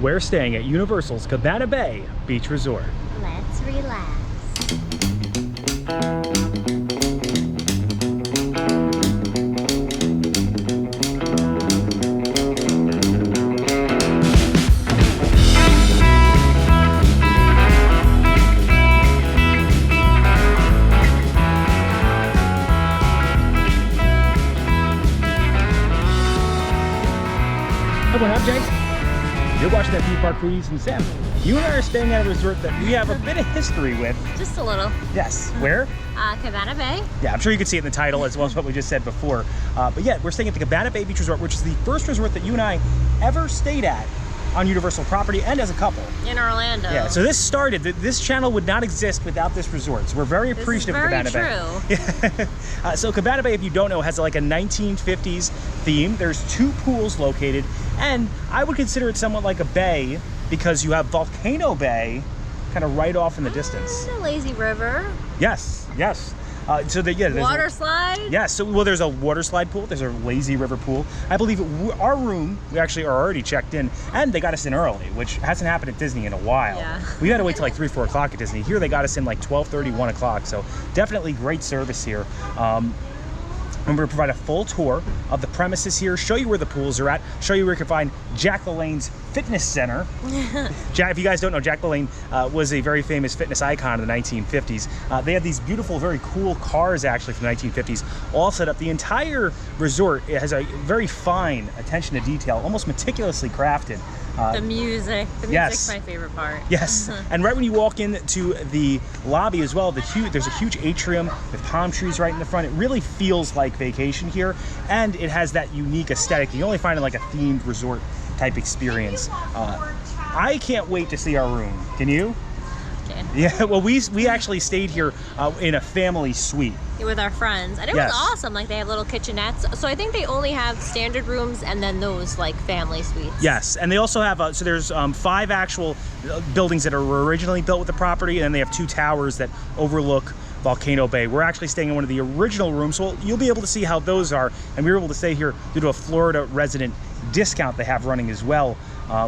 We're staying at Universal's Cabana Bay Beach Resort. Let's relax. What up, Jake? You're watching that Theme Park Foodies and Sam. You and I are staying at a resort that we have a bit of history with. Just a little. Yes. Where? Cabana Bay. Yeah, I'm sure you can see it in the title as well as what we just said before. But yeah, we're staying at the Cabana Bay Beach Resort, which is the first resort that you and I ever stayed at on Universal property and as a couple. In Orlando. Yeah, so this channel would not exist without this resort. So we're very appreciative of Cabana Bay. True. So Cabana Bay, if you don't know, has like a 1950s theme. There's 2 pools located, and I would consider it somewhat like a bay because you have Volcano Bay kind of right off in the distance. The lazy river. Yes, yes. Water slide? Yes, so there's a water slide pool, there's a lazy river pool. I believe our room, we actually are already checked in, and they got us in early, which hasn't happened at Disney in a while. Yeah. We had to wait till like 3, 4 o'clock at Disney. Here they got us in like 12:30, 1 o'clock, so definitely great service here. I'm going to provide a full tour of the premises here, show you where the pools are at, show you where you can find Jack LaLanne's Fitness Center. Jack, if you guys don't know, Jack LaLanne was a very famous fitness icon in the 1950s. They had these beautiful, very cool cars actually from the 1950s, all set up. The entire resort has a very fine attention to detail, almost meticulously crafted. The music's my favorite part. Yes, and right when you walk into the lobby as well, there's a huge atrium with palm trees right in the front. It really feels like vacation here, and it has that unique aesthetic you only find in like a themed resort type experience. I can't wait to see our room. Can you? Okay. Yeah, well, we actually stayed here in a family suite. With our friends, and it was awesome. Like, they have little kitchenettes, so I think they only have standard rooms and then those like family suites. Yes, and they also have so there's 5 actual buildings that are originally built with the property, and then they have 2 towers that overlook Volcano Bay. We're actually staying in one of the original rooms, so you'll be able to see how those are, and we were able to stay here due to a Florida resident discount they have running as well,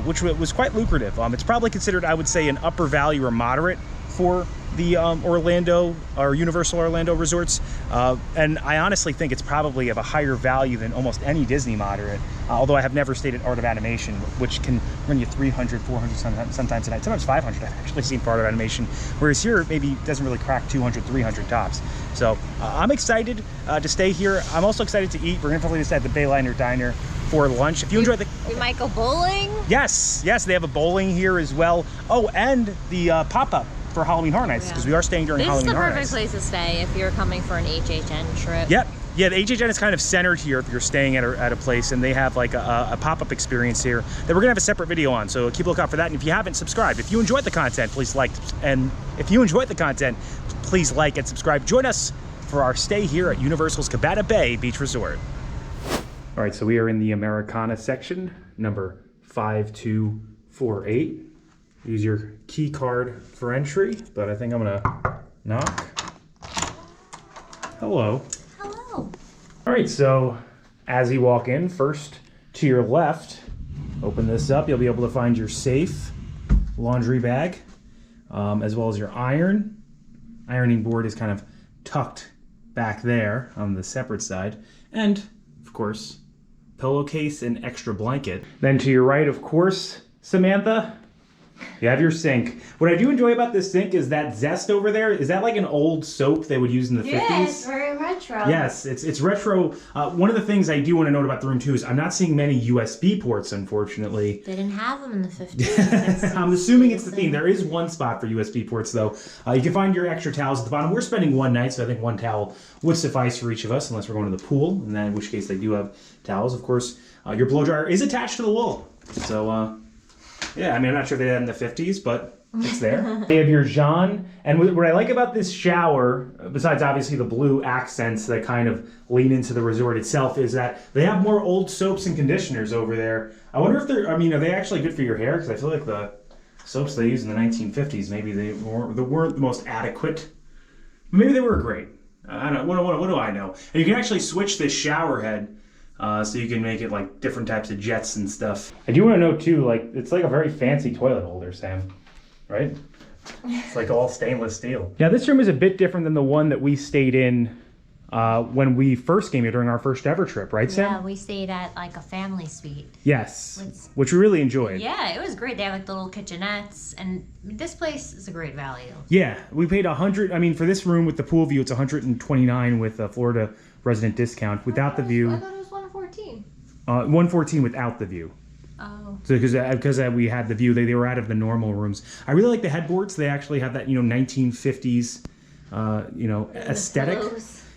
which was quite lucrative. It's probably considered, I would say, an upper value or moderate for the Orlando or Universal Orlando resorts, and I honestly think it's probably of a higher value than almost any Disney moderate, although I have never stayed at Art of Animation, which can run you 300, 400 sometimes a night, sometimes 500. I've actually seen Art of Animation, whereas here maybe doesn't really crack 200, 300 tops. So I'm excited to stay here. I'm also excited to eat. We're gonna probably decide the Bayliner Diner for lunch. If you enjoy we might go bowling. Yes, they have a bowling here as well. Oh, and the pop-up for Halloween Horror Nights, because we are staying during Halloween Horror Nights. This is the perfect place to stay if you're coming for an HHN trip. Yep. Yeah, the HHN is kind of centered here if you're staying at a place, and they have like a pop-up experience here that we're gonna have a separate video on, so keep a lookout for that. And if you haven't subscribed, if you enjoyed the content, please like, and if you enjoyed the content, please like and subscribe. Join us for our stay here at Universal's Cabana Bay Beach Resort. All right, so we are in the Americana section, number 5248. Use your key card for entry, but I think I'm gonna knock. Hello. Hello. All right, so as you walk in, first to your left, open this up, you'll be able to find your safe, laundry bag, as well as your iron. Ironing board is kind of tucked back there on the separate side, and of course, pillowcase and extra blanket. Then to your right, of course, Samantha, you have your sink. What I do enjoy about this sink is that zest over there. Is that like an old soap they would use in the 50s? Yeah, it's very retro. Yes, it's retro. One of the things I do want to note about the room too is I'm not seeing many USB ports, unfortunately. They didn't have them in the 50s. I'm assuming it's the theme. There is one spot for USB ports though. You can find your extra towels at the bottom. We're spending one night, so I think one towel would suffice for each of us, unless we're going to the pool, and then in which case they do have towels. Of course, your blow dryer is attached to the wall. So, yeah, I mean, I'm not sure they had in the 50s, but it's there. They have your Jean, and what I like about this shower, besides obviously the blue accents that kind of lean into the resort itself, is that they have more old soaps and conditioners over there. I wonder if they're, I mean, are they actually good for your hair? Because I feel like the soaps they used in the 1950s, maybe they weren't the most adequate. Maybe they were great. I don't know. What do I know? And you can actually switch this shower head so you can make it like different types of jets and stuff. I do want to know too, like it's like a very fancy toilet holder, Sam, right? It's like all stainless steel. Now this room is a bit different than the one that we stayed in when we first came here during our first ever trip, right, Sam? Yeah, we stayed at like a family suite. Yes, which we really enjoyed. Yeah, it was great. They have like little kitchenettes, and this place is a great value. Yeah, we paid $100. I mean, for this room with the pool view, it's $129 with a Florida resident discount. Without the view, I thought it was $114. $114 without the view. Oh. So because we had the view, they were out of the normal rooms. I really like the headboards. They actually have that 1950s aesthetic.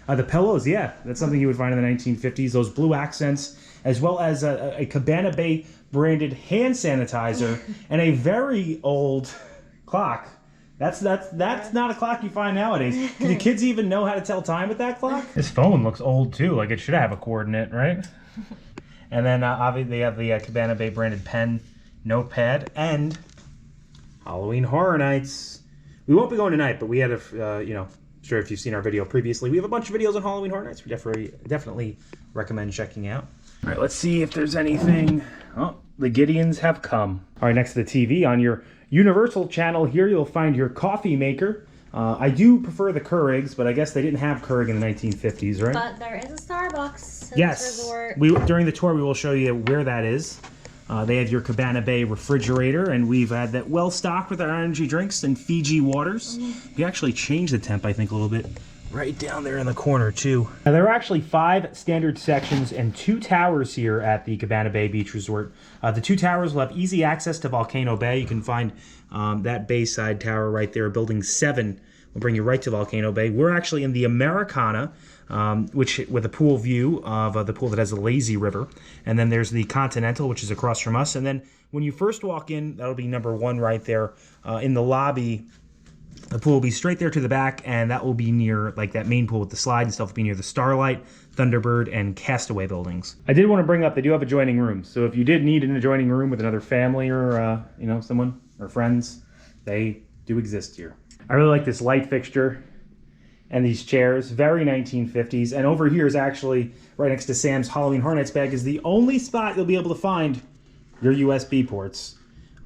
The pillows, yeah, that's something you would find in the 1950s. Those blue accents, as well as a Cabana Bay branded hand sanitizer and a very old clock. That's not a clock you find nowadays. Can the kids even know how to tell time with that clock? This phone looks old too. Like it should have a coordinate, right? And then obviously they have the Cabana Bay branded pen, notepad, and Halloween Horror Nights. We won't be going tonight, but we had sure if you've seen our video previously, we have a bunch of videos on Halloween Horror Nights. We definitely recommend checking out. All right, let's see if there's anything. Oh, the Gideons have come. All right, next to the TV on your Universal channel here, you'll find your coffee maker. I do prefer the Keurigs, but I guess they didn't have Keurig in the 1950s, right? But there is a Starbucks in yes. this resort. During the tour, we will show you where that is. They have your Cabana Bay refrigerator, and we've had that well stocked with our energy drinks and Fiji waters. We actually changed the temp, I think, a little bit. Right down there in the corner, too. Now, there are actually 5 standard sections and 2 towers here at the Cabana Bay Beach Resort. The 2 towers will have easy access to Volcano Bay. You can find that Bayside Tower right there. Building 7 will bring you right to Volcano Bay. We're actually in the Americana, with a pool view of the pool that has a lazy river. And then there's the Continental, which is across from us. And then when you first walk in, that'll be number 1 right there in the lobby. The pool will be straight there to the back, and that will be near, like that main pool with the slide and stuff will be near the Starlight, Thunderbird, and Castaway buildings. I did want to bring up, they do have adjoining rooms. So if you did need an adjoining room with another family or, someone or friends, they do exist here. I really like this light fixture and these chairs, very 1950s. And over here is actually, right next to Sam's Halloween Horror Nights bag, is the only spot you'll be able to find your USB ports.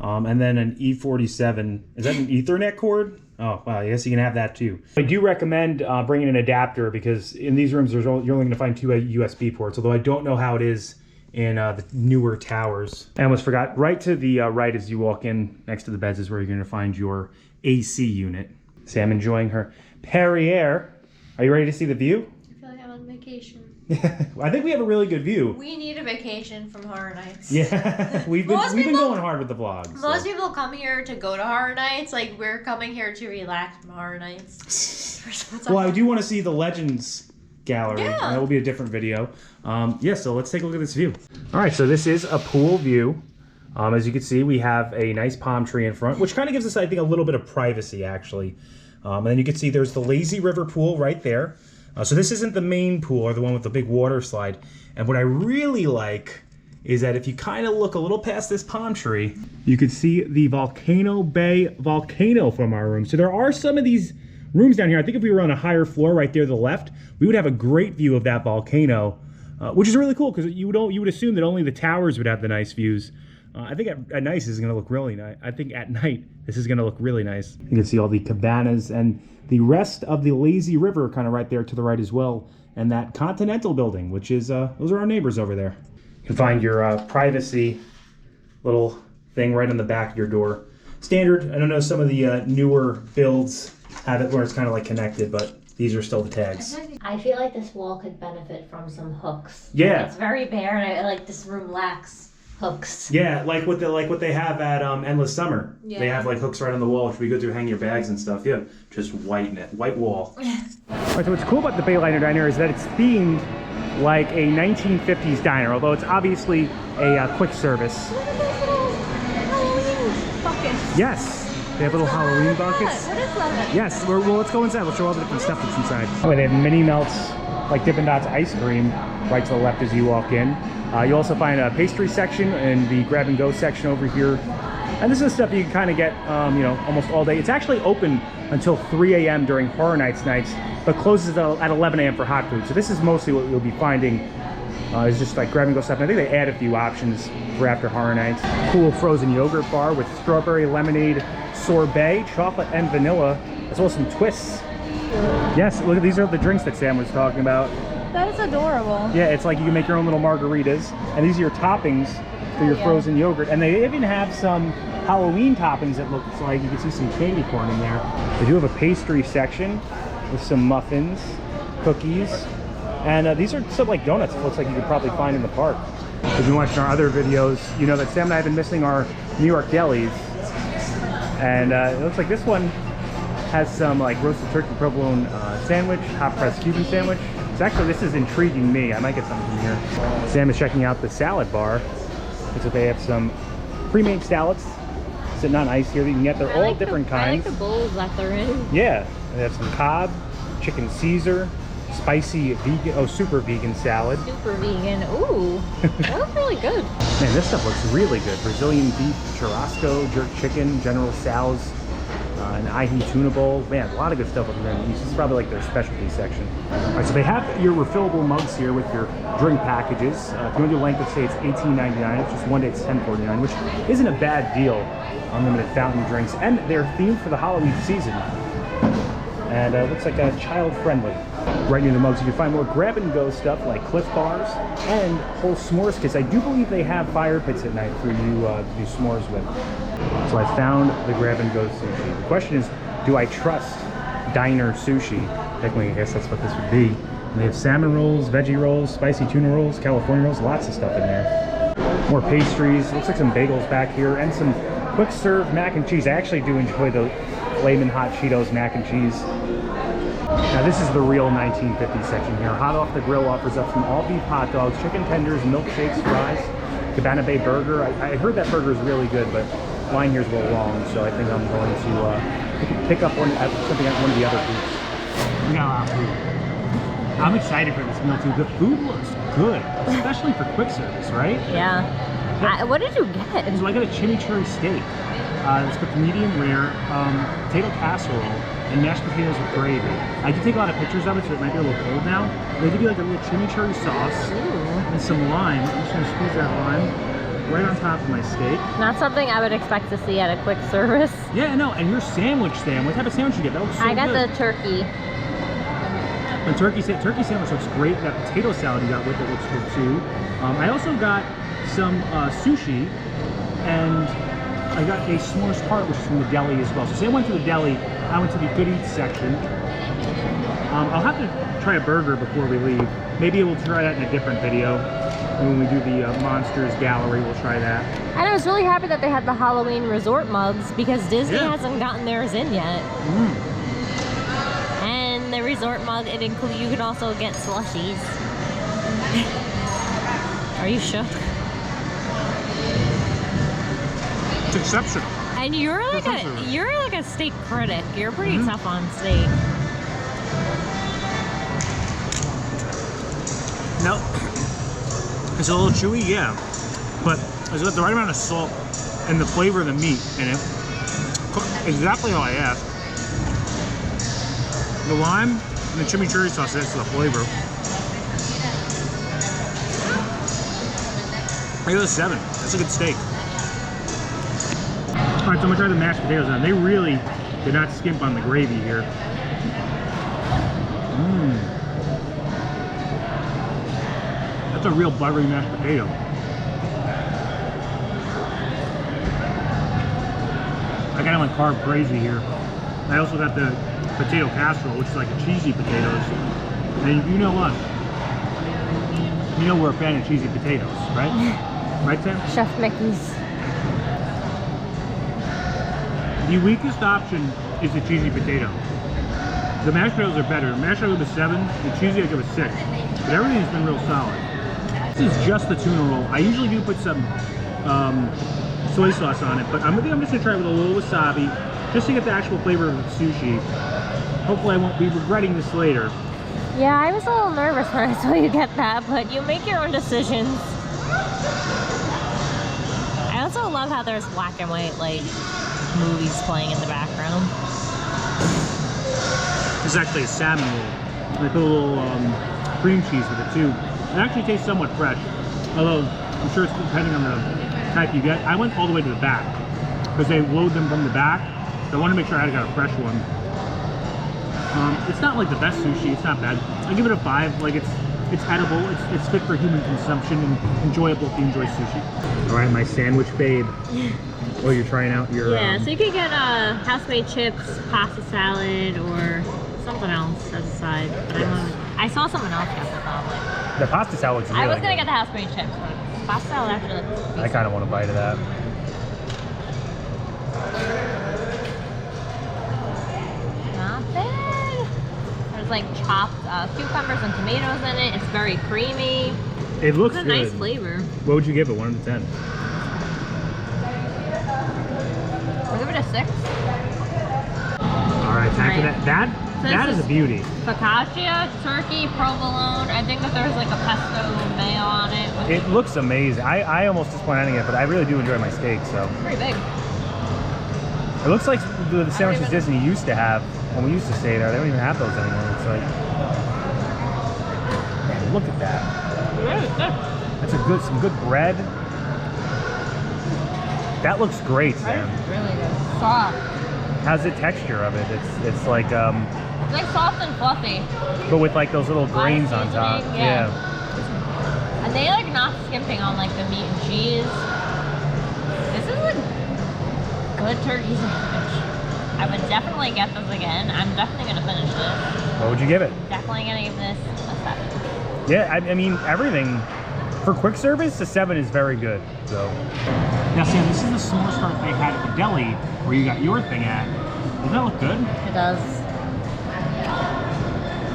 And then an E47, is that an Ethernet cord? Oh, wow, I guess you can have that too. I do recommend bringing an adapter because in these rooms, you're only going to find 2 USB ports, although I don't know how it is in the newer towers. I almost forgot, right to the right as you walk in, next to the beds is where you're going to find your AC unit. Sam enjoying her Perrier. Are you ready to see the view? I feel like I'm on vacation. I think we have a really good view. We need a vacation from Horror Nights. Yeah, we've been going hard with the vlogs. Most people come here to go to Horror Nights. Like, we're coming here to relax from Horror Nights. Well, I do want to see the Legends Gallery. Yeah. That will be a different video. So let's take a look at this view. All right, so this is a pool view. As you can see, we have a nice palm tree in front, which kind of gives us, I think, a little bit of privacy, actually. And then you can see there's the lazy river pool right there. So this isn't the main pool or the one with the big water slide. And what I really like is that if you kind of look a little past this palm tree, you can see the Volcano Bay volcano from our room. So there are some of these rooms down here. I think if we were on a higher floor right there to the left, we would have a great view of that volcano, which is really cool because you would assume that only the towers would have the nice views. I think at night this is going to look really nice. I think at night this is going to look really nice. You can see all the cabanas and the rest of the lazy river kind of right there to the right as well. And that Continental building, which is, those are our neighbors over there. You can find your privacy little thing right on the back of your door. Standard. I don't know, some of the newer builds have it where it's kind of like connected, but these are still the tags. I feel like this wall could benefit from some hooks. Yeah. It's very bare, and this room lacks hooks. Yeah, like what they have at Endless Summer. Yeah. They have like hooks right on the wall, which would be good to hang your bags and stuff. Yeah, just white wall. Right, so what's cool about the Bayliner Diner is that it's themed like a 1950s diner, although it's obviously a quick service. Look at those little Halloween buckets. Yes, they have little Halloween buckets. What is that? Yes, well, let's go inside. We'll show all the different stuff that's inside. Oh, they have mini melts, like Dippin' Dots ice cream, right to the left as you walk in. You also find a pastry section and the grab-and-go section over here. And this is stuff you can kind of get, almost all day. It's actually open until 3 a.m. during Horror Nights nights, but closes at 11 a.m. for hot food. So this is mostly what you'll be finding It's just like grab and go stuff. And I think they add a few options for after horror nights. Cool frozen yogurt bar with strawberry lemonade sorbet, chocolate and vanilla, as well as some twists. Yes, look, these are the drinks that Sam was talking about. That is adorable. Yeah, it's like you can make your own little margaritas, and these are your toppings for your frozen yogurt. And they even have some Halloween toppings. It looks like you can see some candy corn in there. They do have a pastry section with some muffins, cookies, and these are some like donuts. It looks like you could probably find in the park. If you've been watching our other videos, you know that Sam and I have been missing our New York delis, and it looks like this one has some like roasted turkey provolone sandwich, hot pressed Cuban sandwich. So actually, this is intriguing me. I might get something from here. Sam is checking out the salad bar. Looks like they have some pre-made salads sitting on ice here that you can get. They're all different kinds. I like the bowls that they're in. Yeah, they have some Cobb, chicken Caesar, spicy vegan, super vegan salad. Super vegan. Ooh, that looks really good. Man, this stuff looks really good. Brazilian beef, churrasco, jerk chicken, General Tso's, an ahi tuna bowl. Man, a lot of good stuff over there. This is probably like their specialty section. All right, so they have your refillable mugs here with your drink packages. If you want to do length of stay, it's $18.99. It's just one day, it's $10.49, which isn't a bad deal. Unlimited fountain drinks, and they're themed for the Halloween season. And it looks like child-friendly. Right near the mugs, you can find more grab-and-go stuff like Cliff Bars and whole s'mores kits. I do believe they have fire pits at night for you to do s'mores with. So I found the grab-and-go sushi. The question is, do I trust Diner Sushi? Technically, I guess that's what this would be. And they have salmon rolls, veggie rolls, spicy tuna rolls, California rolls, lots of stuff in there. More pastries, looks like some bagels back here, and some quick serve mac and cheese. I actually do enjoy the Flamin' Hot Cheetos mac and cheese. Now this is the real 1950 section here. Hot off the grill offers up some all beef hot dogs, chicken tenders, milkshakes, fries, Cabana Bay burger. I heard that burger is really good, but line here's a little long, so I think I'm going to pick up something at one of the other booths. We got a lot of food. I'm excited for this meal too. The food looks good, especially for quick service, right? Yeah. What did you get? So I got a chimichurri steak. It's cooked medium rare, potato casserole, and mashed potatoes with gravy. I did take a lot of pictures of it, so it might be a little cold now. They give you like a little chimichurri sauce and some lime. I'm just gonna squeeze that lime right on top of my steak. Not something I would expect to see at a quick service. Yeah, no, and your sandwich, Sam, what type of sandwich you get? That looks so good. I got the turkey. The turkey sandwich looks great. That potato salad you got with it looks good too. I also got some sushi, and I got a s'mores tart, which is from the deli as well. So Sam went to the deli, I went to the good eats section. I'll have to try a burger before we leave. Maybe we'll try that in a different video. And when we do the Monsters Gallery, we'll try that. And I was really happy that they had the Halloween resort mugs because Disney hasn't gotten theirs in yet. And the resort mug, you can also get slushies. Are you shook? It's exceptional. And you're like a steak critic. You're pretty tough on steak. No, it's a little chewy, yeah, but it's got the right amount of salt and the flavor of the meat in it. Cooked exactly how I asked. The lime and the chimichurri sauce adds to the flavor. I give it a 7. That's a good steak. All right, so I'm gonna try the mashed potatoes now. They really did not skimp on the gravy here. That's a real buttery mashed potato. I kind of went carb crazy here. I also got the potato casserole, which is like a cheesy potatoes. And you know us. You know we're a fan of cheesy potatoes, right? Right, Sam? Chef Mickey's. The weakest option is the cheesy potato. The mashed potatoes are better. The mashed potatoes are 7, the cheesy I give a 6. But everything's been real solid. This is just the tuna roll. I usually do put some soy sauce on it, but I'm just gonna try it with a little wasabi, just to get the actual flavor of the sushi. Hopefully I won't be regretting this later. Yeah, I was a little nervous when I saw you get that, but you make your own decisions. I also love how there's black and white, like, movies playing in the background. This is actually a salmon roll. They put a little cream cheese with it too. It actually tastes somewhat fresh, although I'm sure it's depending on the type you get. I went all the way to the back because they load them from the back. So I wanted to make sure I got a fresh one. It's not like the best sushi. It's not bad. I give it a 5. Like it's edible. It's fit for human consumption and enjoyable if you enjoy sushi. All right, my sandwich babe. Oh, you're trying out your... Yeah, so you could get house-made chips, pasta salad, or something else as a side. But Yes. I saw someone else get that probably. The pasta salad's really I was gonna good. get the house-made chips, but pasta salad actually looks decent. I kind of want to bite of that. Not bad. There's like chopped cucumbers and tomatoes in it. It's very creamy. It looks It's a good. nice flavor. What would you give it? 1 out of 10? I'll give it a 6. All right, time for Right. that. That is a beauty. Focaccia, turkey, provolone. I think that there's like a pesto mayo on it. It looks amazing. I almost disappointed eating it, but I really do enjoy my steak. So It's pretty big. it looks like the sandwiches Disney used to have when we used to stay there. They don't even have those anymore. It's like, man, look at that. That's some good bread. That looks great, Sam. Really good. Soft. How's the texture of it? It's like It's like soft and fluffy. but with like those little grains on top. seasoning, yeah. And they like not skimping on like the meat and cheese. This is a good turkey sandwich. I would definitely get this again. I'm definitely gonna finish this. What would you give it? Definitely gonna give this a 7. Yeah, I mean everything for quick service. A 7 is very good. So now, Sam, this is the s'more start they had at the deli where you got your thing at. Does that look good? It does.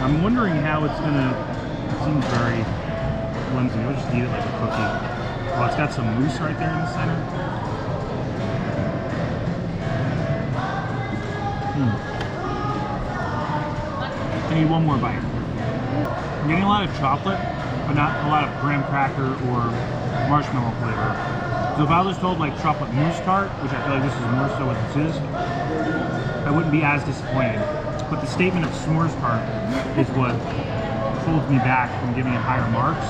I'm wondering how it's gonna. It seems very flimsy. We'll just eat it like a cookie. Oh, it's got some mousse right there in the center. I need one more bite. I'm getting a lot of chocolate, but not a lot of graham cracker or marshmallow flavor. So if I was told like chocolate mousse tart, which I feel like this is more so what this is, I wouldn't be as disappointed. But the statement of s'mores tart is what holds me back from giving it higher marks.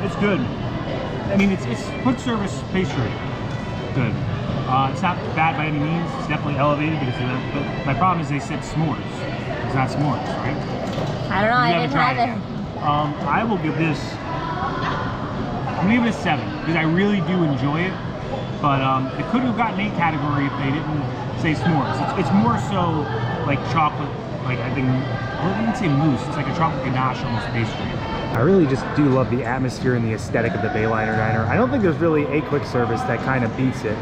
It's good. I mean, it's quick service pastry. Good. It's not bad by any means. It's definitely elevated because of that. But my problem is they said s'mores. It's not s'mores, right? I don't know. I didn't have it. I will give this. I'm gonna give it a 7 because I really do enjoy it. But it could have gotten a category if they didn't say s'mores. It's more so like chocolate. Like I think. Well, I didn't say mousse. It's like a chocolate ganache almost pastry. I really just do love the atmosphere and the aesthetic of the Bayliner Diner. I don't think there's really a quick service that kind of beats it.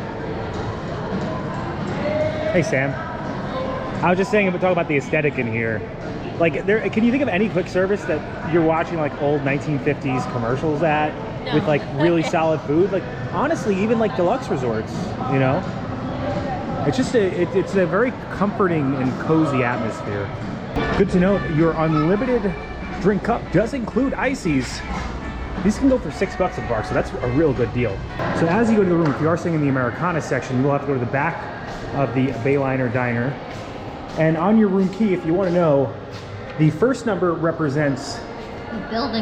Hey Sam, I was just saying, talk about the aesthetic in here. Like, can you think of any quick service that you're watching like old 1950s commercials at with like really solid food? Like honestly, even like deluxe resorts, you know? It's just it's a very comforting and cozy atmosphere. Good to know your unlimited drink cup does include ices. These can go for $6 at the bar, so that's a real good deal. So as you go to the room, if you are staying in the Americana section, you'll have to go to the back of the Bayliner Diner. And on your room key, if you want to know, the first number represents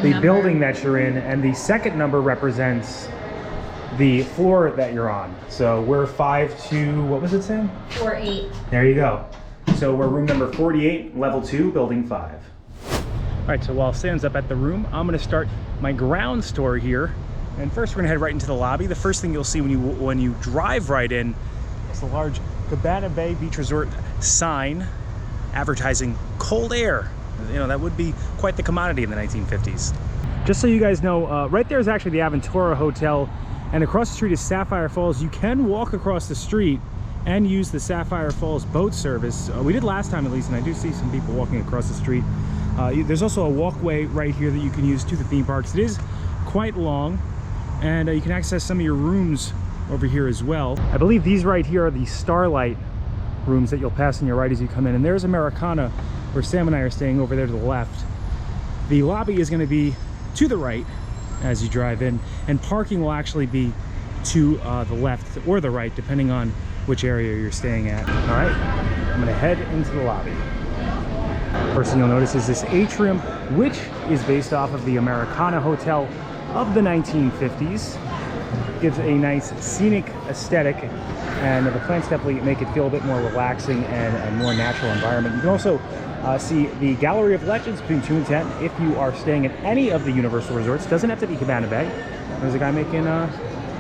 the building that you're in, and the second number represents the floor that you're on. So we're 5 to, what was it, Sam? 4-8. There you go. So we're room number 48, level 2, building 5. All right, so while Sam's up at the room, I'm gonna start my ground tour here. And first we're gonna head right into the lobby. The first thing you'll see when you drive right in is the large Cabana Bay Beach Resort sign advertising cold air. You know, that would be quite the commodity in the 1950s. Just so you guys know, right there is actually the Aventura Hotel, and across the street is Sapphire Falls. You can walk across the street and use the Sapphire Falls boat service. We did last time at least, and I do see some people walking across the street. There's also a walkway right here that you can use to the theme parks. It is quite long, and you can access some of your rooms over here as well. I believe these right here are the Starlight rooms that you'll pass on your right as you come in, and there's Americana, where Sam and I are staying over there to the left. The lobby is going to be to the right as you drive in, and parking will actually be to the left or the right, depending on which area you're staying at. All right, I'm going to head into the lobby. First thing you'll notice is this atrium, which is based off of the Americana Hotel of the 1950s. Gives a nice scenic aesthetic, and the plants definitely make it feel a bit more relaxing and a more natural environment. You can also see the Gallery of Legends between 2 and 10 if you are staying at any of the Universal resorts. Doesn't have to be Cabana Bay. There's a guy making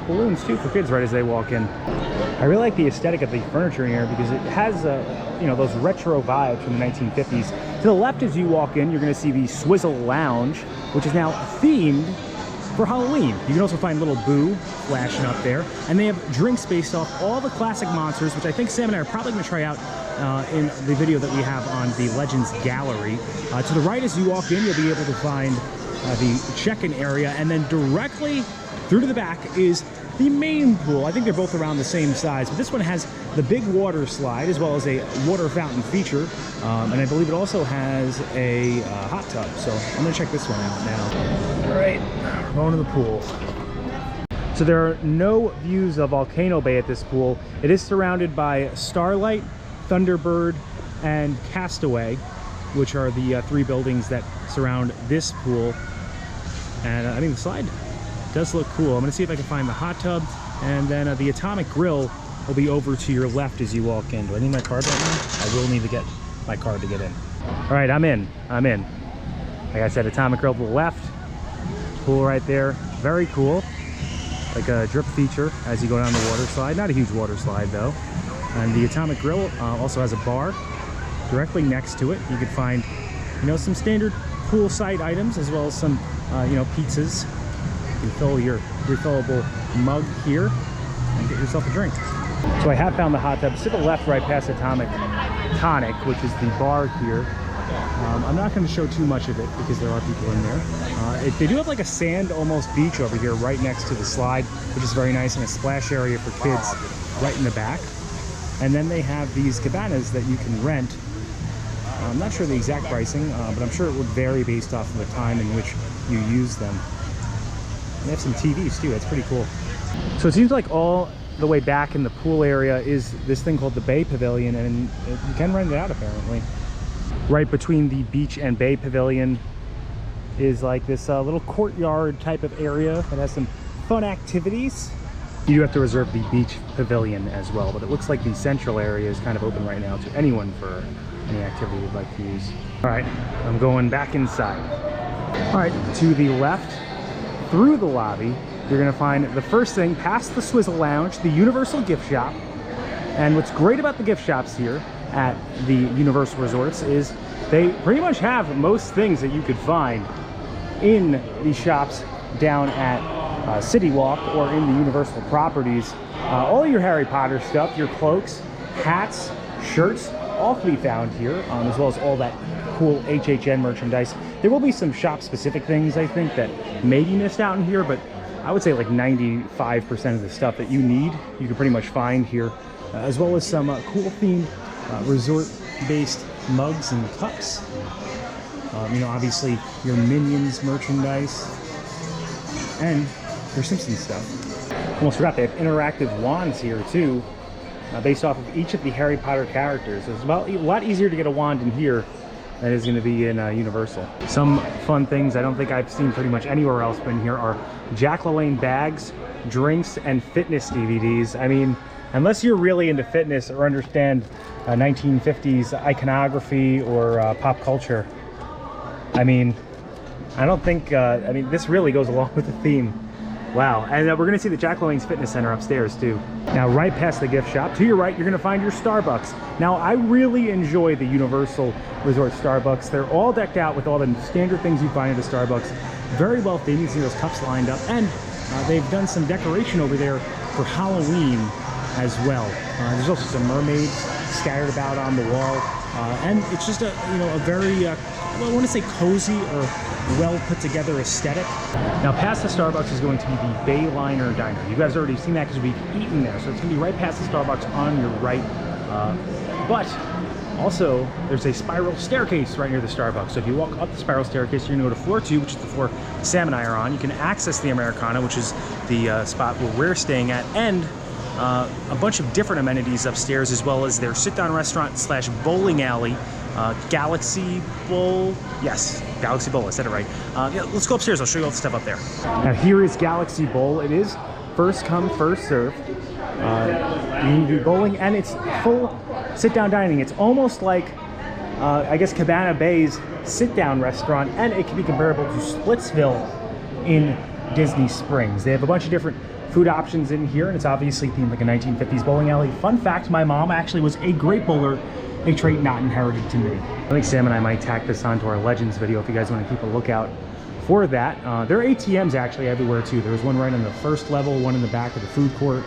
balloons too for kids right as they walk in. I really like the aesthetic of the furniture in here because it has you know, those retro vibes from the 1950s. To the left as you walk in, you're going to see the Swizzle Lounge, which is now themed for Halloween. You can also find Little Boo flashing up there, and they have drinks based off all the classic monsters, which I think Sam and I are probably going to try out in the video that we have on the Legends Gallery. To the right as you walk in, you'll be able to find the check-in area, and then directly through to the back is the main pool. I think they're both around the same size, but this one has the big water slide as well as a water fountain feature, and I believe it also has a hot tub, so I'm gonna check this one out now. All right, we're going to the pool. So there are no views of Volcano Bay at this pool. It is surrounded by Starlight, Thunderbird, and Castaway, which are the 3 buildings that surround this pool. And I mean, the slide does look cool. I'm gonna see if I can find the hot tub, and then the Atomic Grill will be over to your left as you walk in. Do I need my card right now? I will need to get my card to get in. All right, I'm in. Like I said, Atomic Grill to the left, pool right there. Very cool. Like a drip feature as you go down the water slide. Not a huge water slide though. And the Atomic Grill also has a bar directly next to it. You can find, you know, some standard poolside items as well as some, you know, pizzas. You can fill your refillable mug here and get yourself a drink. So I have found the hot tub. It's to the left right past Atomic Tonic, which is the bar here. I'm not going to show too much of it because there are people in there. They do have like a sand almost beach over here right next to the slide, which is very nice, and a splash area for kids right in the back. And then they have these cabanas that you can rent. I'm not sure the exact pricing, but I'm sure it would vary based off of the time in which you use them. They have some TVs too. That's pretty cool. So it seems like all the way back in the pool area is this thing called the Bay Pavilion, and you can rent it out apparently. Right between the beach and Bay Pavilion is like this little courtyard type of area that has some fun activities. You do have to reserve the beach pavilion as well, but it looks like the central area is kind of open right now to anyone for any activity you'd like to use. All right, I'm going back inside. All right, to the left, through the lobby, you're gonna find the first thing past the Swizzle Lounge, the Universal gift shop. And what's great about the gift shops here at the Universal Resorts is they pretty much have most things that you could find in the shops down at City Walk or in the Universal properties. All your Harry Potter stuff, your cloaks, hats, shirts, all can be found here, as well as all that cool HHN merchandise. There will be some shop-specific things, I think, that may be missed out in here, but I would say like 95% of the stuff that you need, you can pretty much find here, as well as some cool themed resort-based mugs and cups. You know, obviously your Minions merchandise and your Simpsons stuff. Almost forgot, they have interactive wands here too, based off of each of the Harry Potter characters. So it's about a lot easier to get a wand in here than it is going to be in Universal. Some fun things I don't think I've seen pretty much anywhere else but in here are Jack LaLanne bags, drinks, and fitness DVDs. I mean, unless you're really into fitness or understand 1950s iconography or pop culture, I mean, I don't think, I mean, this really goes along with the theme. Wow, and we're gonna see the Jack LaLanne Fitness Center upstairs too. Now, right past the gift shop, to your right, you're gonna find your Starbucks. Now, I really enjoy the Universal Resort Starbucks. They're all decked out with all the standard things you find at the Starbucks. Very well themed, you can see those cups lined up, and they've done some decoration over there for Halloween as well. There's also some mermaids scattered about on the wall, and it's just a, you know, a very, I want to say cozy or well put together aesthetic. Now past the Starbucks is going to be the Bayliner Diner. You guys already seen that because we've eaten there, so it's going to be right past the Starbucks on your right. But also there's a spiral staircase right near the Starbucks. So if you walk up the spiral staircase, you're going to go to floor 2, which is the floor Sam and I are on. You can access the Americana, which is the spot where we're staying at, and a bunch of different amenities upstairs, as well as their sit-down restaurant / bowling alley Galaxy Bowl. Yes, Galaxy Bowl, I said it right. Yeah, let's go upstairs, I'll show you all the stuff up there. Now here is Galaxy Bowl. It is first come, first serve. You can do bowling, and it's full sit-down dining. It's almost like, I guess, Cabana Bay's sit-down restaurant, and it can be comparable to Splitsville in Disney Springs. They have a bunch of different food options in here, and it's obviously themed like a 1950s bowling alley. Fun fact, my mom actually was a great bowler, a trait not inherited to me. I think Sam and I might tack this onto our Legends video if you guys want to keep a lookout for that. There are ATMs actually everywhere too. There's one right on the first level, one in the back of the food court.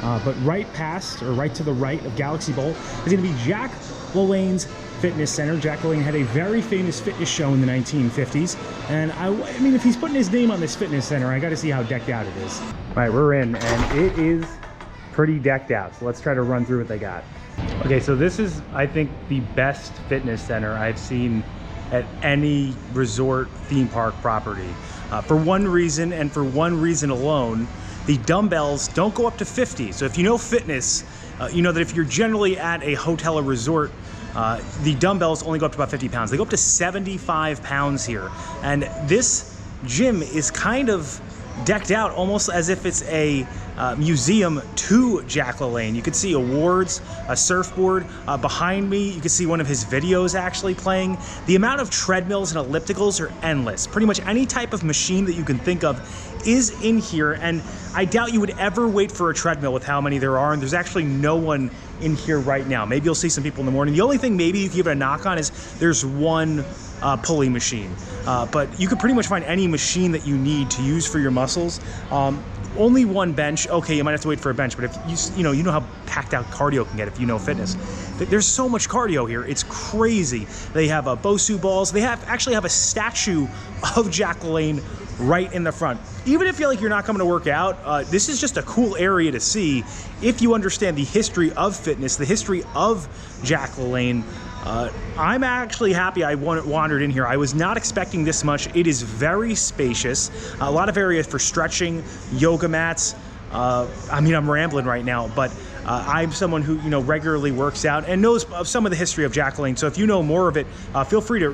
But right past, or right to the right of Galaxy Bowl, is going to be Jack LaLanne's Fitness Center. Jack LaLanne had a very famous fitness show in the 1950s. And I mean, if he's putting his name on this fitness center, I got to see how decked out it is. All right, we're in, and it is pretty decked out. So let's try to run through what they got. Okay, so this is, I think, the best fitness center I've seen at any resort theme park property. For one reason, and for one reason alone, the dumbbells don't go up to 50. So if you know fitness, you know that if you're generally at a hotel or resort, the dumbbells only go up to about 50 pounds. They go up to 75 pounds here. And this gym is kind of decked out almost as if it's a museum to Jack LaLanne. You can see awards, a surfboard. Behind me, you can see one of his videos actually playing. The amount of treadmills and ellipticals are endless. Pretty much any type of machine that you can think of is in here, and I doubt you would ever wait for a treadmill with how many there are, and there's actually no one in here right now. Maybe you'll see some people in the morning. The only thing maybe you can give it a knock on is there's one pulley machine, but you could pretty much find any machine that you need to use for your muscles. Only one bench. Okay, you might have to wait for a bench, but if you know how packed out cardio can get if you know fitness. There's so much cardio here, it's crazy. They have Bosu balls. They actually have a statue of Jack LaLanne right in the front. Even if you're not coming to work out, this is just a cool area to see if you understand the history of fitness, the history of Jack LaLanne. I'm actually happy I wandered in here. I was not expecting this much. It is very spacious. A lot of areas for stretching, yoga mats. I mean, I'm rambling right now, but I'm someone who regularly works out and knows of some of the history of Jack LaLanne. So if you know more of it, feel free to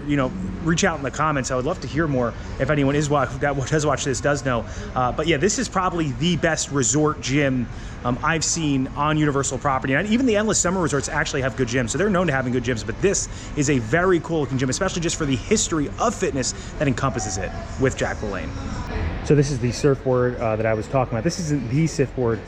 reach out in the comments. I would love to hear more if anyone does watch this does know. But yeah, this is probably the best resort gym I've seen on Universal property. And even the Endless Summer Resorts actually have good gyms, so they're known to having good gyms. But this is a very cool looking gym, especially just for the history of fitness that encompasses it with Jack LaLanne. So this is the surfboard that I was talking about. This isn't the surfboard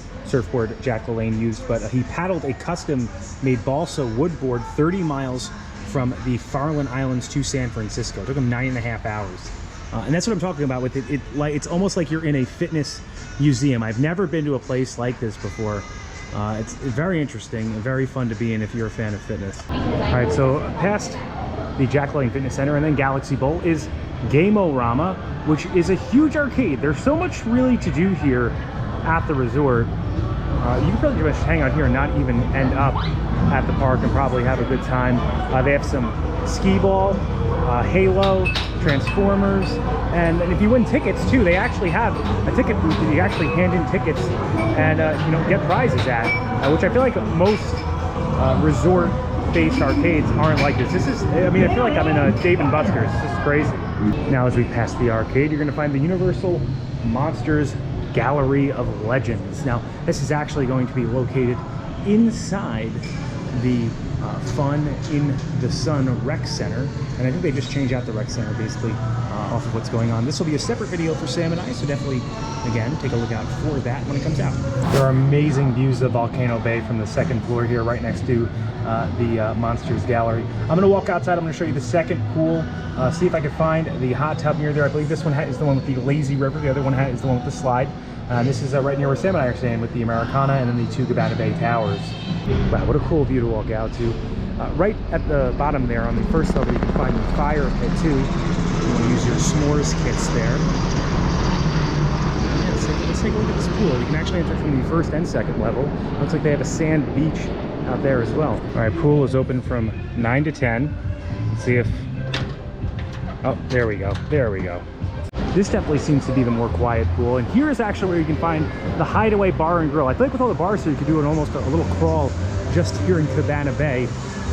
Jack LaLanne used, but he paddled a custom-made balsa wood board 30 miles from the Farallon Islands to San Francisco. It took him 9.5 hours. And that's what I'm talking about with it. It's almost like you're in a fitness museum. I've never been to a place like this before. It's very interesting and very fun to be in if you're a fan of fitness. All right, so past the Jack LaLanne Fitness Center and then Galaxy Bowl is Game-O-Rama, which is a huge arcade. There's so much really to do here at the resort. You can probably just hang out here and not even end up at the park and probably have a good time. They have some skee ball, Halo, Transformers, and if you win tickets too, they actually have a ticket booth that you actually hand in tickets and get prizes at, which I feel like most resort-based arcades aren't like this. I feel like I'm in a Dave & Buster's. This is crazy. Now as we pass the arcade, you're going to find the Universal Monsters Gallery of Legends. Now this is actually going to be located inside the Fun in the Sun Rec Center, and I think they just changed out the Rec Center basically off of what's going on. This will be a separate video for Sam and I, so definitely, again, take a look out for that when it comes out. There are amazing views of Volcano Bay from the second floor here, right next to the Monsters Gallery. I'm going to walk outside. I'm going to show you the second pool, see if I can find the hot tub near there. I believe this one is the one with the lazy river. The other one is the one with the slide. This is right near where Sam and I are staying with the Americana and then the two Cabana Bay towers. Wow, what a cool view to walk out to. Right at the bottom there on the first level, you can find the fire pit too. You want to use your s'mores kits there. Let's take a look at this pool. You can actually enter from the first and second level. Looks like they have a sand beach out there as well. All right, pool is open from 9 to 10. Let's see if... Oh, there we go. There we go. This definitely seems to be the more quiet pool. And here is actually where you can find the Hideaway Bar and Grill. I feel like with all the bars here, you could do almost a little crawl just here in Cabana Bay.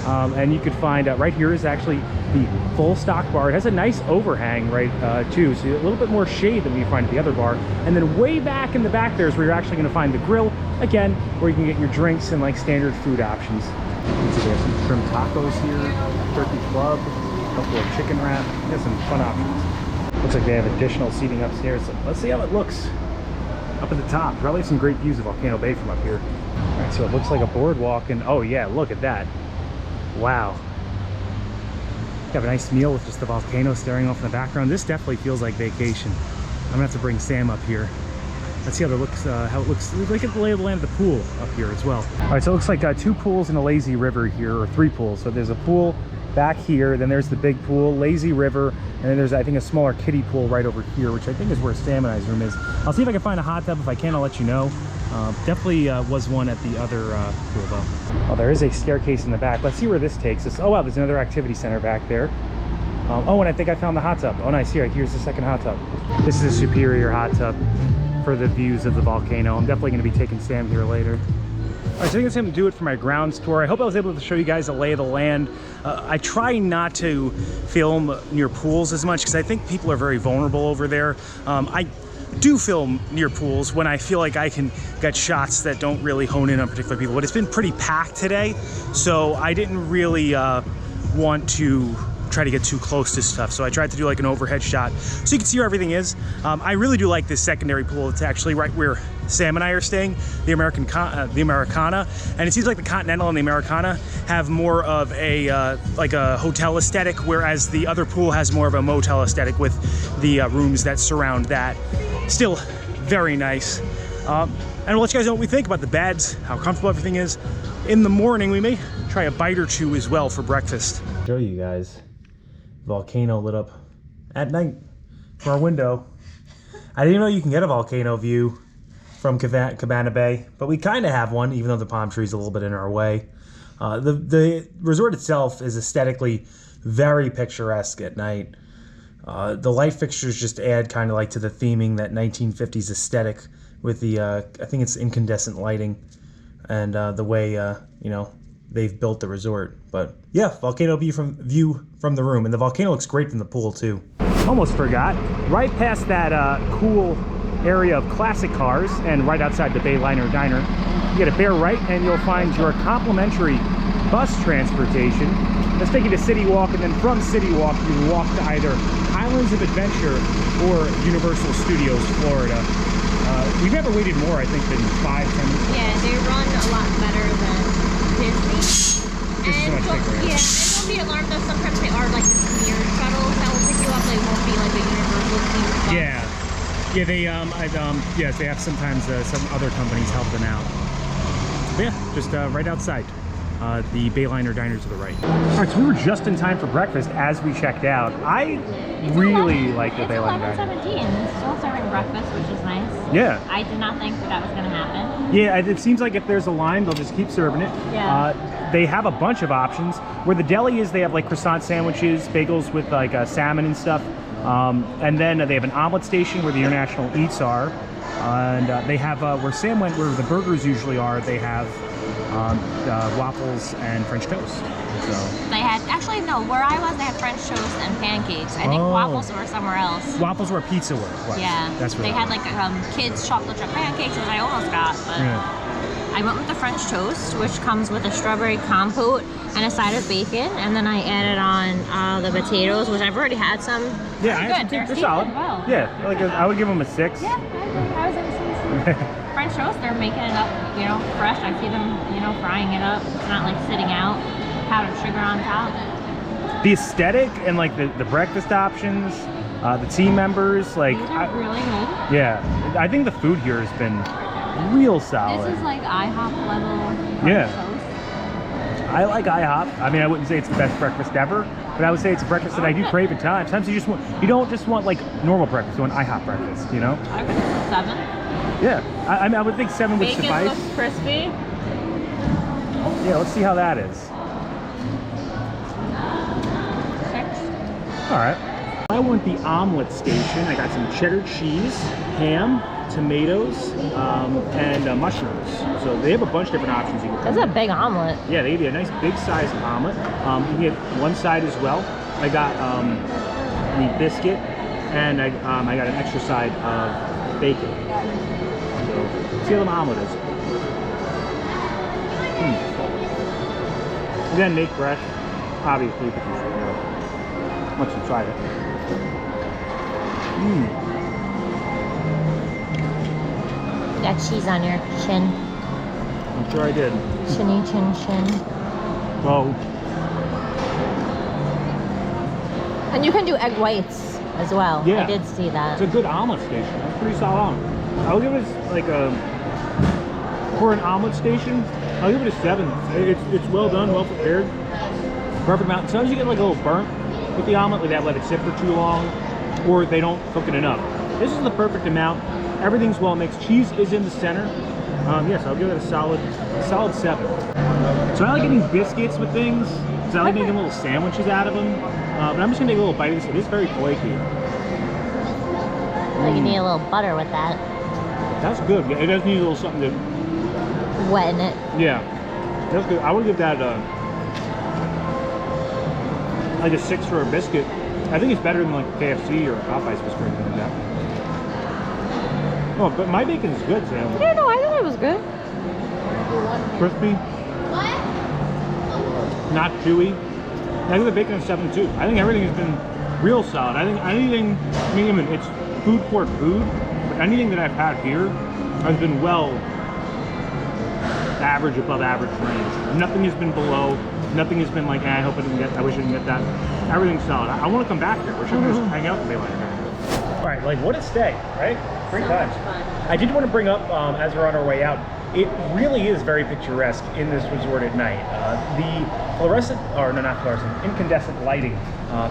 And you could find right here is actually the full stock bar. It has a nice overhang, right, too, so a little bit more shade than you find at the other bar. And then way back in the back there is where you're actually going to find the grill, again, where you can get your drinks and like standard food options. Let's see, they have some shrimp tacos here, turkey club, a couple of chicken wrap. They have some fun options. Looks like they have additional seating upstairs. So let's see how it looks up at the top. Probably some great views of Volcano Bay from up here. All right, so it looks like a boardwalk, and oh yeah, look at that. Wow. You have a nice meal with just the volcano staring off in the background. This definitely feels like vacation. I'm gonna have to bring Sam up here. Let's see how it looks. Look at the lay of the land of the pool up here as well. All right, so it looks like 2 pools and a lazy river here, or 3 pools. So there's a pool back here, then there's the big pool, lazy river, and then there's, I think, a smaller kiddie pool right over here, which I think is where Sam and I's room is. I'll see if I can find a hot tub. If I can, I'll let you know. Definitely was one at the other pool though. Oh, there is a staircase in the back. Let's see where this takes us. Oh wow, there's another activity center back there. Oh, and I think I found the hot tub. Oh nice, here, here's the second hot tub. This is a superior hot tub for the views of the volcano. I'm definitely going to be taking Sam here later. All right, so I think that's going to do it for my grounds tour. I hope I was able to show you guys the lay of the land. I try not to film near pools as much because I think people are very vulnerable over there. I do film near pools when I feel like I can get shots that don't really hone in on particular people, but it's been pretty packed today, so I didn't really want to try to get too close to stuff, so I tried to do like an overhead shot so you can see where everything is. I really do like this secondary pool. It's actually right where Sam and I are staying, the Americana, and it seems like the Continental and the Americana have more of a like a hotel aesthetic, whereas the other pool has more of a motel aesthetic with the rooms that surround that. Still very nice. And we'll let you guys know what we think about the beds, how comfortable everything is. In the morning, we may try a bite or two as well for breakfast. Show you guys volcano lit up at night from our window. I didn't know you can get a volcano view from Cabana Bay, but we kind of have one, even though the palm tree's a little bit in our way. The resort itself is aesthetically very picturesque at night. The light fixtures just add kind of like to the theming, that 1950s aesthetic with the, I think it's incandescent lighting and the way, you know, they've built the resort. But yeah, volcano view from the room, and the volcano looks great from the pool too. Almost forgot, right past that cool area of classic cars and right outside the Bayliner Diner, you get a bear right and you'll find your complimentary bus transportation. Let's take you to City Walk, and then from City Walk you walk to either Islands of Adventure or Universal Studios, Florida. We've never waited more, I think, than 5-10 minutes. Yeah, they run a lot better than Disney. This is so much bigger. Yeah, and don't be alarmed though, sometimes they are like near shuttles that will pick you up. They won't be like a Universal themed bus. Yeah. Yeah, they yes, they have sometimes some other companies help them out. But yeah, just right outside. The Bayliner Diner to the right. All right, so we were just in time for breakfast as we checked out. I really like the Bayliner Diner. It's 11:17. It's still serving breakfast, which is nice. Yeah. I did not think that was going to happen. Yeah, it seems like if there's a line, they'll just keep serving it. Yeah. They have a bunch of options. Where the deli is, they have like croissant sandwiches, bagels with like salmon and stuff. And then they have an omelet station where the international eats are. And they have, where Sam went, where the burgers usually are, they have waffles and French toast. So. They had, actually no, where I was they had French toast and pancakes. I think waffles were somewhere else. Waffles where pizza was. Yeah. That's where they had like kids chocolate chip pancakes, which I almost got, but I went with the French toast, which comes with a strawberry compote and a side of bacon, and then I added on the potatoes, which I've already had some. Yeah, I had some. They're solid. Well. Yeah, like I would give them a 6. Yeah, I was in a 6. French toast, they're making it up, you know, fresh. I see them, you know, frying it up. It's not like sitting out. Powdered sugar on top. The aesthetic and like the breakfast options, the team members, like these are really good. Yeah, I think the food here has been real solid. This is like IHOP level French toast. I like IHOP. I mean, I wouldn't say it's the best breakfast ever, but I would say it's a breakfast that I do crave at times. Sometimes you don't just want like normal breakfast, you want IHOP breakfast, you know? I think it's a 7. Yeah, I mean, I would think 7 would suffice. Bacon looks crispy. Yeah, let's see how that is. 6. All right. I want the omelet station. I got some cheddar cheese, ham, tomatoes, and mushrooms. So they have a bunch of different options you can That's a big omelet. Yeah, they give you a nice big size omelet. You can get one side as well. I got the biscuit, and I got an extra side of bacon. So let's see how the omelet is. Again, make fresh, obviously, because once you try it. Got cheese on your chin. I'm sure I did. Chinny chin chin. Well, And you can do egg whites as well. yeah, I did see that. it's a good omelet station. It's pretty solid omelet. I'll give it like a, for an omelet station, I'll give it a 7. It's well done, well prepared. Perfect amount. Sometimes you get like a little burnt with the omelet, like they let it sit for too long, or they don't cook it enough. This is the perfect amount. Everything's well mixed. Cheese is in the center. Yes, I'll give it a solid 7. So I like getting biscuits with things, because I like making little sandwiches out of them. But I'm just gonna take a little bite of this. It is very flaky. Like you need a little butter with that. That's good. It does need a little something to Wet in it. Yeah, that's good. I would give that like a 6 for a biscuit. I think it's better than like KFC or Popeyes biscuit or anything like that. Oh, but my bacon is good, Sam. Yeah, no, I thought it was good. Crispy. What? Not chewy. I think the bacon is 7 too. I think everything has been real solid. I think anything, I mean, it's food court food, but anything that I've had here has been well average, above average range. Nothing has been below. Nothing has been like, I hope I didn't get, I wish I didn't get that. Everything's solid. I want to come back here. We're just just hang out with Bayliner Diner. All right, like what a stay, right? Great times. I did want to bring up as we're on our way out, it really is very picturesque in this resort at night. The fluorescent, or no, not fluorescent, incandescent lighting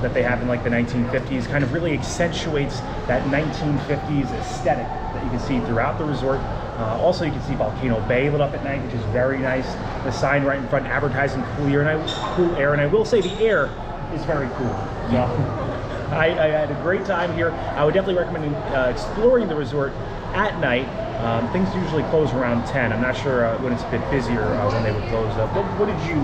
that they have in like the 1950s kind of really accentuates that 1950s aesthetic that you can see throughout the resort. Also, you can see Volcano Bay lit up at night, which is very nice. The sign right in front advertising cool air, and I will say the air is very cool. So, I had a great time here. I would definitely recommend exploring the resort at night. Things usually close around 10. I'm not sure when it's a bit busier when they would close up. What did you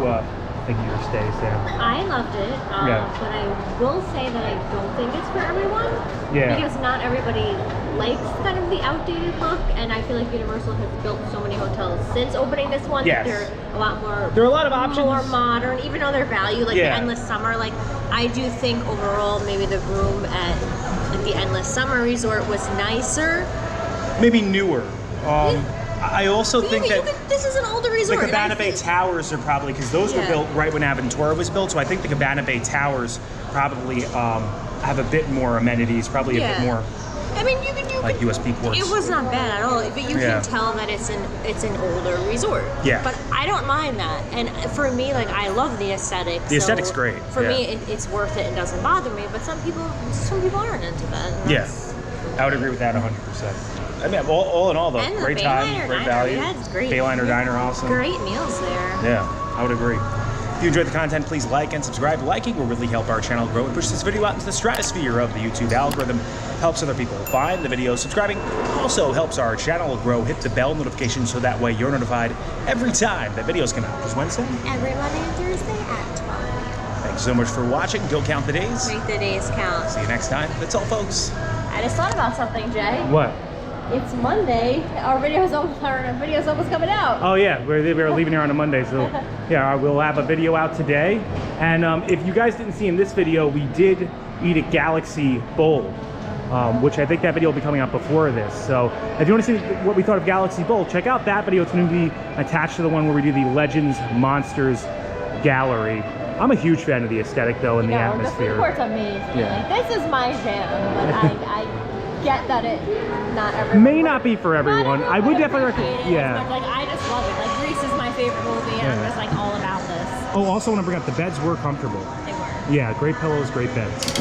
think of your stay, Sam? I loved it, but I will say that I don't think it's for everyone. Yeah. Because not everybody likes kind of the outdated look, and I feel like Universal has built so many hotels since opening this one that they're a lot more. There are a lot of options. More modern, even though their value, like the Endless Summer. Like I do think overall, maybe the room at like the Endless Summer Resort was nicer. Maybe newer. I also think that this is an older resort. the Cabana Bay Towers are probably, because those were built right when Aventura was built, so I think the Cabana Bay Towers probably have a bit more amenities, probably a bit more. I mean, you like USB ports. It was not bad at all, but you can tell that it's an older resort. Yeah. But I don't mind that, and for me, like I love the aesthetic. The aesthetic's great. For me, it's worth it and doesn't bother me. But some people aren't into that. Yes, I would agree with that 100%. I mean, all in all, though, great time, great value. Bayliner Diner, awesome. Great meals there. Yeah, I would agree. If you enjoyed the content, please like and subscribe. Liking will really help our channel grow and push this video out into the stratosphere of the YouTube algorithm. Helps other people find the video. Subscribing also helps our channel grow. Hit the bell notification so that way you're notified every time that videos come out. Just Wednesday? Every Monday and Thursday at 12 p.m. Thanks so much for watching. Go count the days. Make the days count. See you next time. That's all, folks. I just thought about something, Jay. What? It's Monday. Our video's almost coming out. Oh yeah, we're leaving here on a Monday, so yeah, we'll have a video out today. And if you guys didn't see in this video, we did eat at Galaxy Bowl, which I think that video will be coming out before this. So if you want to see what we thought of Galaxy Bowl, check out that video. It's going to be attached to the one where we do the Legends Monsters Gallery. I'm a huge fan of the aesthetic though, and the atmosphere. The food court's amazing. Yeah. Like, this is my jam, but I get that it not everyone may not be for everyone. I would definitely recommend. Yeah. Like I just love it. Like Grease is my favorite movie, and I'm just like all about this. Oh, also want to bring up the beds were comfortable. They were. Yeah, great pillows, great beds.